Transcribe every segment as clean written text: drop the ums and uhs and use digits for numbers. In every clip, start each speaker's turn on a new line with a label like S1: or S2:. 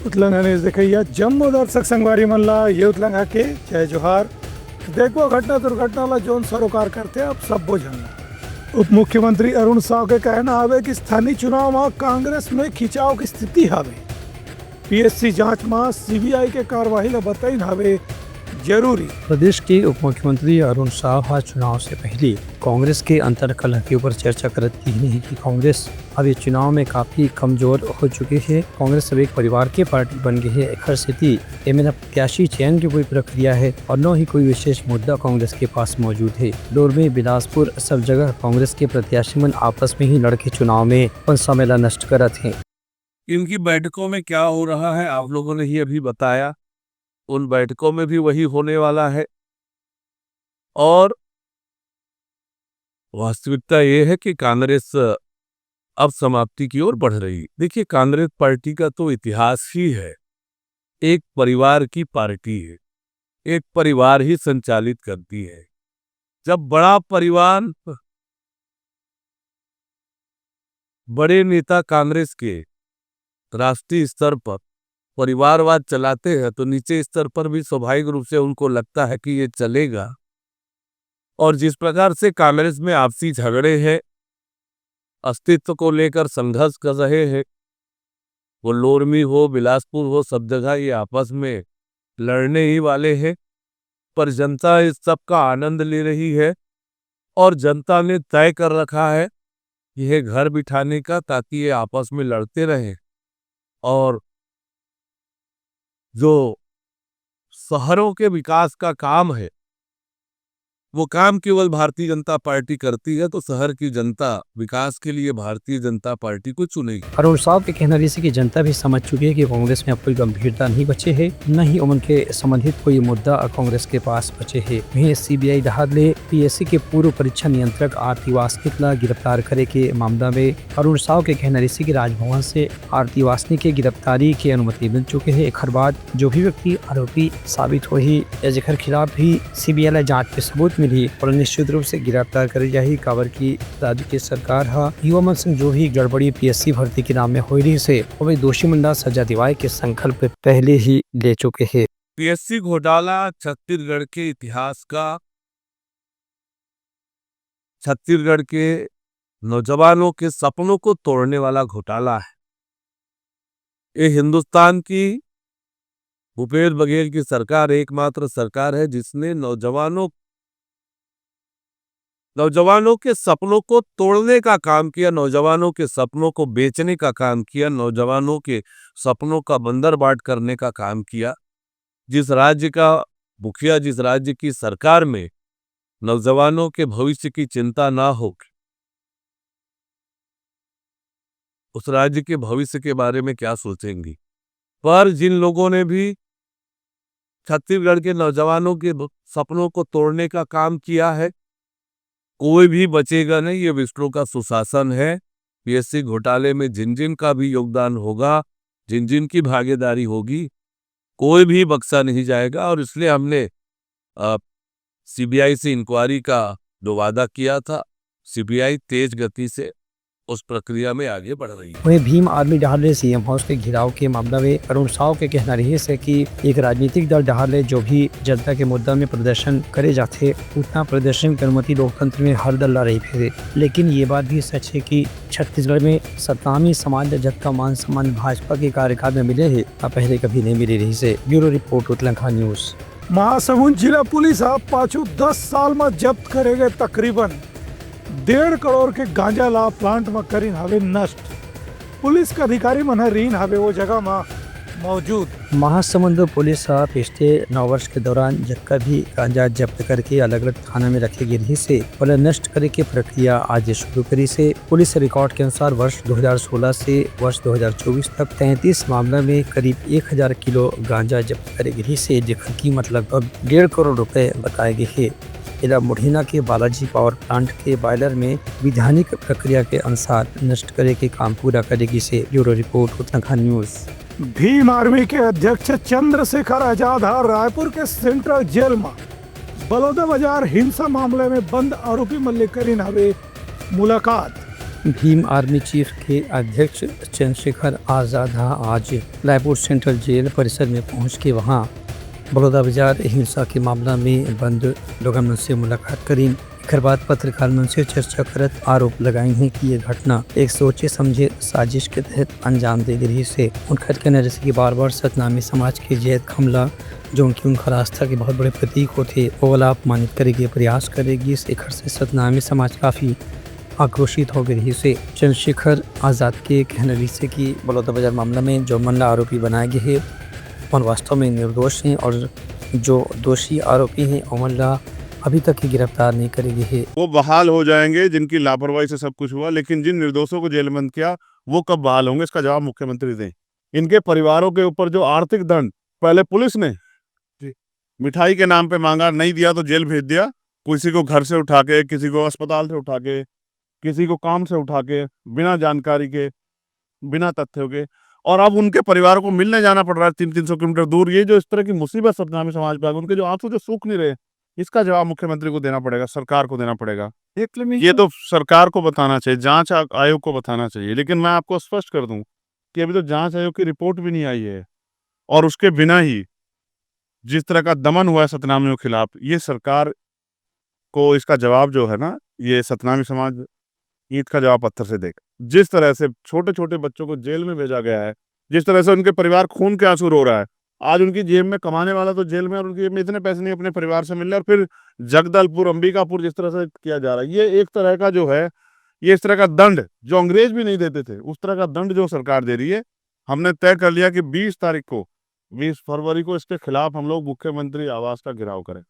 S1: उतलंघाने देखिए जम्मू दर्शक संगवारी मल्ला ये उतलंघा के जय जोहार। देखो घटना दुर्घटना जोन सरोकार करते अब सब बोझना। उप मुख्यमंत्री अरुण साव के कहना है कि स्थानीय चुनाव में कांग्रेस में खिंचाव की स्थिति हवे। पीएससी जांच में सीबीआई के कार्यवाही ला बताई हवे जरूरी।
S2: प्रदेश के उप मुख्यमंत्री अरुण साव आज चुनाव से पहले कांग्रेस के अंतर्कलह के ऊपर चर्चा करती है कि कांग्रेस अब ये चुनाव में काफी कमजोर हो चुकी है। कांग्रेस अब एक परिवार की पार्टी बन गई है। एक स्थिति में प्रत्याशी चयन की कोई प्रक्रिया है और न ही कोई विशेष मुद्दा कांग्रेस के पास मौजूद है। दौर में बिलासपुर सब जगह कांग्रेस के प्रत्याशी मन आपस में ही लड़के चुनाव में अपन समय नष्ट करते हैं।
S3: इनकी बैठकों में क्या हो रहा है आप लोगों ने ही अभी बताया। उन बैठकों में भी वही होने वाला है और वास्तविकता ये है कि कांग्रेस अब समाप्ति की ओर बढ़ रही। देखिए, कांग्रेस पार्टी का तो इतिहास ही है, एक परिवार की पार्टी है, एक परिवार ही संचालित करती है। जब बड़ा परिवार, बड़े नेता कांग्रेस के राष्ट्रीय स्तर पर परिवारवाद चलाते हैं तो नीचे स्तर पर भी स्वाभाविक रूप से उनको लगता है कि ये चलेगा। और जिस प्रकार से कांग्रेस में आपसी झगड़े हैं, अस्तित्व को लेकर संघर्ष कर रहे हैं, वो लोरमी हो, बिलासपुर हो, सब जगह ये आपस में लड़ने ही वाले हैं। पर जनता इस सब का आनंद ले रही है और जनता ने तय कर रखा है यह घर बिठाने का, ताकि ये आपस में लड़ते रहें। और जो शहरों के विकास का काम है वो काम केवल भारतीय जनता पार्टी करती है, तो शहर की जनता विकास के लिए भारतीय जनता पार्टी को चुनेगी।
S2: अरुण साव के कहना जैसे कि जनता भी समझ चुकी है कि कांग्रेस में अब कोई गंभीरता नहीं बचे है, न ही उनके संबंधित कोई मुद्दा कांग्रेस के पास बचे है। वहीं सीबीआई डहाडले पीएससी के पूर्व परीक्षा नियंत्रक आरती वासनिक ला गिरफ्तार करे के मामला में अरुण साव के कहना जैसे की राजभवन से आरती वासनिक के गिरफ्तारी की अनुमति मिल चुके है। एक बाद जो भी व्यक्ति आरोपी साबित हो ही जेकर खिलाफ भी सीबीआई जाँच पे सबूत मिली और निश्चित रूप से गिरफ्तार करी जाही। काबर की राज्य की सरकार युवा मन संग जो भी गड़बड़ी पीएससी भर्ती के नाम में हो रही से वो दोषी मंडा सजा दिवाए के संकल्प पहले ही ले चुके हैं।
S3: पीएससी घोटाला छत्तीसगढ़ के इतिहास का, छत्तीसगढ़ के नौजवानों के सपनों को तोड़ने वाला घोटाला है। ये हिंदुस्तान की भूपेश बघेल की सरकार एकमात्र सरकार है जिसने नौजवानों के सपनों को तोड़ने का काम किया, नौजवानों के सपनों को बेचने का काम किया, नौजवानों के सपनों का बंदरबाट करने का काम किया। जिस राज्य का मुखिया, जिस राज्य की सरकार में नौजवानों के भविष्य की चिंता ना हो, उस राज्य के भविष्य के बारे में क्या सोचेंगी। पर जिन लोगों ने भी छत्तीसगढ़ के नौजवानों के सपनों को तोड़ने का काम किया है, कोई भी बचेगा नहीं। ये विष्णु का सुशासन है। पीएससी घोटाले में जिन जिन का भी योगदान होगा, जिन जिन की भागीदारी होगी, कोई भी बख्शा नहीं जाएगा। और इसलिए हमने सीबीआई से इंक्वायरी का जो वादा किया था, सीबीआई तेज गति से उस प्रक्रिया में आगे बढ़ रही है।
S2: वहीं भीम आर्मी डहाडले सीएम हाउस के घिराव के मामला में अरुण साव के कहना रही है कि एक राजनीतिक दल डहाडले जो भी जनता के मुद्दा में प्रदर्शन करे जाते उतना प्रदर्शन की अनुमति लोकतंत्र में हर दल ला रही है। लेकिन ये बात भी सच है कि छत्तीसगढ़ में सत्तामी समाज जब का मान सम्मान भाजपा के कार्यकाल में मिले है पहले कभी नहीं मिले रही से। ब्यूरो रिपोर्ट उतलंघा न्यूज।
S1: महासमुंद जिला पुलिस आप पाछू 10 साल में जब्त करेगे तकरीबन 1.5 करोड़ के गांजा ला प्लांट में करीन हवे नष्ट। पुलिस का अधिकारी मन रीन हवे वो जगह में मौजूद।
S2: महासमुंद पुलिस पिछले 9 वर्ष के दौरान जब भी गांजा जब्त करके अलग अलग थाना में रखे गए से और नष्ट करे की प्रक्रिया आज शुरू करी से। पुलिस रिकॉर्ड के अनुसार वर्ष 2016 से वर्ष 2024 तक 33 मामला में करीब 1000 किलो गांजा जब्त करे गई से, जिसकी कीमत लगभग 1.5 करोड़ रुपए बताए गए है। इला मुढ़ीना के बालाजी पावर प्लांट के बॉयलर में वैधानिक प्रक्रिया के अनुसार नष्ट करे के काम पूरा करेगी से। Bureau report Uttarakhand news.
S1: Bhim army के अध्यक्ष चंद्रशेखर आजाद रायपुर के सेंट्रल जेल में बलौदा बाजार हिंसा मामले में बंद आरोपी मल्लिक करीन हवे मुलाकात।
S2: भीम आर्मी चीफ के अध्यक्ष चंद्रशेखर आज़ाद आज रायपुर सेंट्रल जेल परिसर में पहुंच के वहां बलौदाबाजार हिंसा के मामला में बंद लोगों से मुलाकात करी। एकर बाद पत्रकार से चर्चा करत आरोप लगाए हैं कि ये घटना एक सोचे समझे साजिश के तहत अंजाम दे रही से। उनका कहना जैसे कि बार बार सतनामी समाज के जैद हमला जो उनका आस्था के बहुत बड़े प्रतीक होते वो वाला अपमानित करेगी, प्रयास करेगी। शेखर से सतनामी समाज काफ़ी आक्रोशित हो गई से। चंद्रशेखर आज़ाद के कहने से कि बलौदाबाजार मामला में जो मल्ला आरोपी बनाए गए हैं और वास्तव में निर्दोष हैं और जो दोषी आरोपी हैं अमल्ला अभी तक ही गिरफ्तार नहीं करेगी है।
S4: वो बहाल हो जाएंगे जिनकी लापरवाही से सब कुछ हुआ, लेकिन जिन निर्दोषों को जेल बंद किया वो कब बहाल होंगे, इसका जवाब मुख्यमंत्री दें। इनके परिवारों के ऊपर जो आर्थिक दंड पहले पुलिस ने मिठाई के नाम पे मांगा, नहीं दिया तो जेल भेज दिया, किसी को घर से उठा के, किसी को अस्पताल से उठा के, किसी को काम से उठा के, बिना जानकारी के, बिना तथ्यों के, और अब उनके परिवारों को मिलने जाना पड़ रहा है 300-300 किलोमीटर दूर। ये जो इस तरह की मुसीबत सतनामी समाज पर, उनके जो आंसू जो सूख नहीं रहे, इसका जवाब मुख्यमंत्री को देना पड़ेगा, सरकार को देना पड़ेगा। ये तो सरकार को बताना चाहिए, जांच आयोग को बताना चाहिए। लेकिन मैं आपको स्पष्ट कर दूं कि अभी तो जांच आयोग की रिपोर्ट भी नहीं आई है, और उसके बिना ही जिस तरह का दमन हुआ है सतनामियों के खिलाफ, ये सरकार को इसका जवाब जो है ना, ये सतनामी समाज ईंट का जवाब पत्थर से देगा। जिस तरह से छोटे छोटे बच्चों को जेल में भेजा गया है, जिस तरह से उनके परिवार खून के आंसू रो रहा है, आज उनकी जेब में कमाने वाला तो जेल में, और उनकी जेब में इतने पैसे नहीं अपने परिवार से मिल रहे, और फिर जगदलपुर, अंबिकापुर जिस तरह से किया जा रहा है, ये एक तरह का जो है, ये इस तरह का दंड जो अंग्रेज भी नहीं देते थे, उस तरह का दंड जो सरकार दे रही है। हमने तय कर लिया कि 20 फरवरी को इसके खिलाफ हम लोग मुख्यमंत्री आवास का घेराव करें,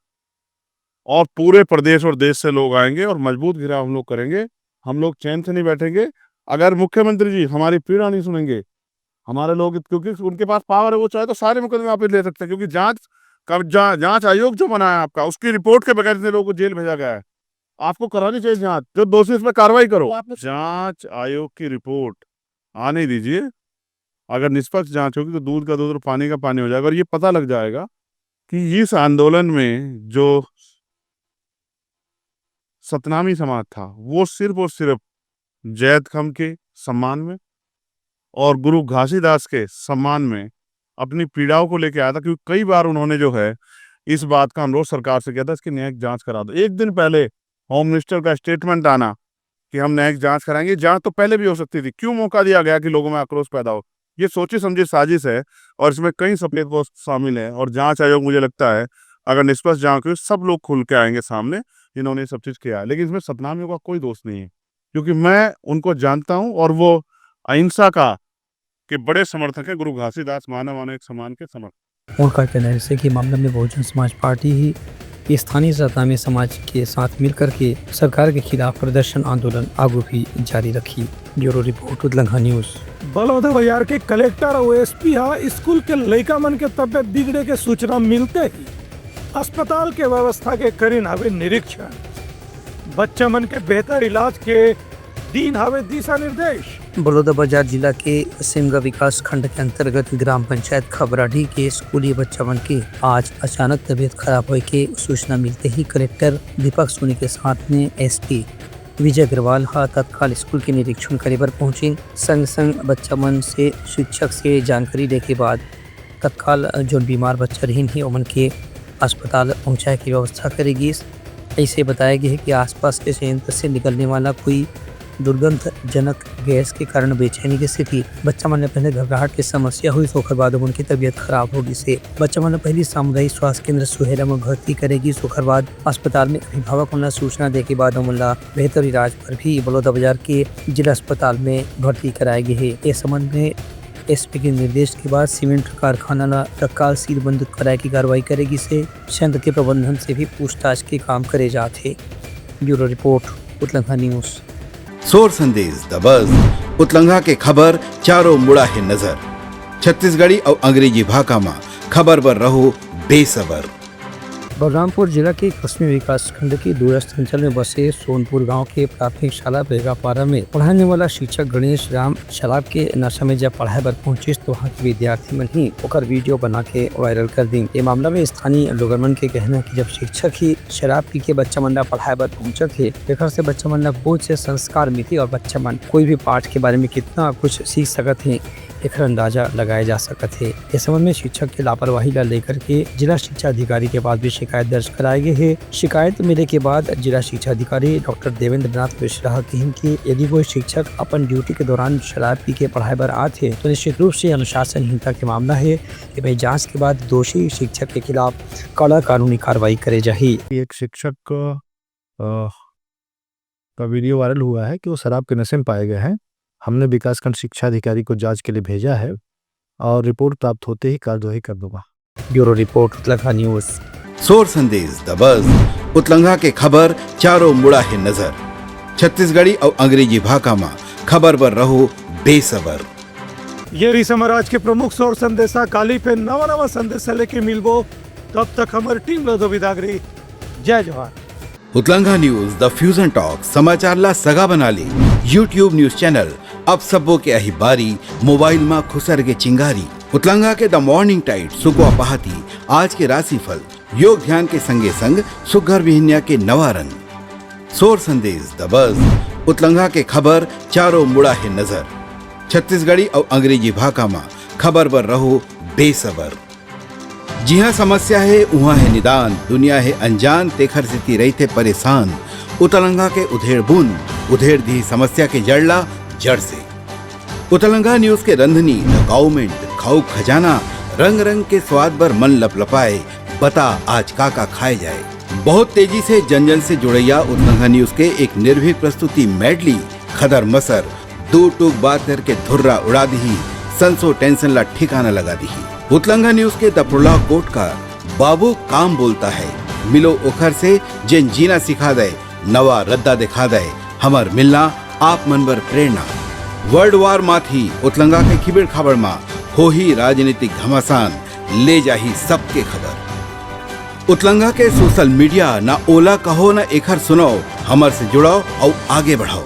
S4: और पूरे प्रदेश और देश से लोग आएंगे और मजबूत घेराव हम लोग करेंगे। हम लोग चैन से नहीं बैठेंगे अगर मुख्यमंत्री जी हमारी पीड़ा नहीं सुनेंगे। हमारे लोग, क्योंकि उनके पास पावर है, वो चाहे तो सारे मुकदमे वापस ले सकते हैं, क्योंकि जांच आयोग जो बनाया आपका, उसकी रिपोर्ट के बगैर इतने लोगों को जेल भेजा गया है। आपको करानी चाहिए जांच, जो दोषी इस पर कार्रवाई करो। जांच आयोग की रिपोर्ट आने दीजिए, अगर निष्पक्ष जांच होगी तो दूध का दूध और पानी का पानी हो जाएगा, और ये पता लग जाएगा कि इस आंदोलन में जो सतनामी समाज था वो सिर्फ और सिर्फ जैद खम के सम्मान में और गुरु घासीदास के सम्मान में अपनी पीड़ाओं को लेकर आया था। क्योंकि कई बार उन्होंने जो है इस बात का अनुरोध सरकार से किया था, इसकी न्यायिक जांच करा दो। एक दिन पहले होम मिनिस्टर का स्टेटमेंट आना कि हम न्यायिक जांच कराएंगे, जांच तो पहले भी हो सकती थी, क्यों मौका दिया गया कि लोगों में आक्रोश पैदा हो। ये सोची समझी साजिश है, और इसमें कई सफेद पोस्ट शामिल है, और जांच आयोग मुझे लगता है अगर निष्पक्ष जांच हुई, सब लोग खुल के आएंगे सामने जिन्होंने सब चीज किया है। लेकिन इसमें सतनामियों का कोई दोष नहीं है, क्योंकि मैं उनको जानता हूं, और वो अहिंसा का के बड़े समर्थक है। गुरु घासीदास मानव एक समान के समर्थक।
S2: उनका कहना है कि मामले में बहुजन समाज पार्टी ही स्थानीय सतनामी समाज के साथ मिलकर के सरकार के खिलाफ प्रदर्शन आंदोलन आगे भी जारी रखी। ब्यूरो रिपोर्ट उदलंघा न्यूज।
S1: बलौदाबाजार के कलेक्टर और एसपी स्कूल के लड़का मन के तबियत बिगड़े के सूचना मिलते ही अस्पताल के व्यवस्था के करीन हवे निरीक्षण, बच्चा मन के बेहतर इलाज के दीन हवे दिशा निर्देश।
S2: बलौदाबाजार जिला के सिमगा विकास खंड के अंतर्गत ग्राम पंचायत खबराढ़ी के स्कूली बच्चा मन की आज अचानक तबीयत खराब होने की सूचना मिलते ही कलेक्टर दीपक सोनी के साथ में एसपी विजय अग्रवाल तत्काल स्कूल के निरीक्षण करे पर पहुंचे। संग संग बच्चा मन से शिक्षक से जानकारी लेने के बाद तत्काल जो बीमार बच्चा रही है उन के अस्पताल पहुंचाने की व्यवस्था करेगी। ऐसे बताया गया है कि आसपास के संयंत्र से निकलने वाला कोई दुर्गंधजनक गैस के कारण बेचैनी की स्थिति बच्चा मन ने पहले घबराहट की समस्या हुई, सोकर बाद उनकी तबीयत खराब होगी से बच्चा मन ने पहली सामुदायिक स्वास्थ्य केंद्र सुहेरा में भर्ती करेगी। सोकर बाद अस्पताल में अभिभावक उन्हें सूचना दे के बाद उमला बेहतर इलाज पर भी बलौदाबाजार के जिला अस्पताल में भर्ती कराए गए है। इस संबंध में एसपी के निर्देश के बाद सीमेंट कारखाना तत्काल सील बंद कराए की कार्रवाई करेगी से संयंत्र के प्रबंधन से भी पूछताछ के काम करे जाते। ब्यूरो रिपोर्ट उतलंघा न्यूज।
S5: सोर संदेश द बज़ उतलंघा के खबर चारों मुड़ा है नजर। छत्तीसगढ़ी और अंग्रेजी भाषा में खबर पर रहो बेसबर।
S2: बलरामपुर जिला के कस्बे विकास खंड के दूरस्थ अंचल में बसे सोनपुर गांव के प्राथमिक शाला बेगापारा में पढ़ाने वाला शिक्षक गणेश राम शराब के नशा में जब पढ़ाई पर पहुंचे तो वहाँ के विद्यार्थी मन ही ओकर वीडियो बना के वायरल कर दी। ये मामला में स्थानीय लोगन मन के कहना है कि जब शिक्षक ही शराब पी के बच्चा मन ला पढ़ाई पर पहुंचे थे, एकर से बच्चा मन ला बहुत से संस्कार मिली और बच्चा मन कोई भी पाठ के बारे में कितना कुछ सीख सकत है एक अंदाजा लगाया जा सकत है। इस संबंध में शिक्षक की लापरवाही ला लेकर के जिला शिक्षा अधिकारी के पास भी शिकायत दर्ज कराई गई है। शिकायत मिलने के बाद जिला शिक्षा अधिकारी डॉक्टर देवेंद्र नाथ मिश्रा कहन कि यदि कोई शिक्षक अपन ड्यूटी के दौरान शराब पी के पढ़ाई पर आते तो निश्चित रूप से अनुशासनहीनता के मामला है कि भाई जाँच के बाद दोषी शिक्षक के खिलाफ कड़ा कानूनी कार्रवाई करे जाही।
S6: एक शिक्षक का वीडियो वायरल हुआ है कि वो शराब के नशे में पाए गए हैं। हमने विकासखंड शिक्षा अधिकारी को जांच के लिए भेजा है और रिपोर्ट प्राप्त होते ही कार्यवाही कर दूंगा।
S2: ब्यूरो रिपोर्ट उतलंघा न्यूज।
S5: शोर संदेश द बज़ उतलंघा के खबर चारों मुड़ा है नजर। छत्तीसगढ़ी और अंग्रेजी भाषा में खबर पर रहो बेसबर।
S1: ये रही समाज के प्रमुख शोर संदेशा। काली पे नवा नवा संदेशा लेके मिलबो, तब तक हमारी टीम लो विदागरी। जय जवाहर।
S5: उतलंघा न्यूज द फ्यूजन टॉक समाचार ला सगा बना ली। यूट्यूब न्यूज चैनल अब सबो के अही बारी मोबाइल में खुसर के चिंगारी। उतलंघा के द मॉर्निंग टाइट सुगवा पहाती आज के राशिफल योग ध्यान के संगे संग सुघर विहिन्या के नवा रंग। शोर संदेश द बज़ उतलंघा के खबर चारों मुड़ा है नजर। छत्तीसगढ़ी और अंग्रेजी भाषा में खबर पर रहो बेसबर। जी हाँ, समस्या है वहाँ है निदान। दुनिया है अनजान तेखर से रही थे परेशान। उतलंघा के उधेड़ बूंद उधेड़ दी समस्या के जड़ला जड़ से। उतलंघा न्यूज के रंधनी द गवर्नमेंट खाऊ खजाना रंग रंग के स्वाद पर मन लपलपाए। बता आज का खाए जाए। बहुत तेजी से जन जन से जुड़ैया उतलंघा न्यूज के एक निर्भीक प्रस्तुति मेडली खदर मसर दो टूक बात करके धुर्रा उड़ा दी। संसो टेंशन ला ठिकाना लगा दी। उतलंघा न्यूज के द प्रोलॉग कोट का बाबू काम बोलता है। मिलो ओखर से जिन जीना सिखा दे नवा रद्दा दिखा दे। हमार मिलना आप मनबर प्रेरणा। वर्ल्ड वार माथी उतलंघा के खिबड़ खबर मा हो ही राजनीतिक घमासान ले जाही सबके खबर। उतलंघा के सोशल मीडिया ना ओला कहो ना एखर सुनो। हमर से जुड़ो और आगे बढ़ाओ।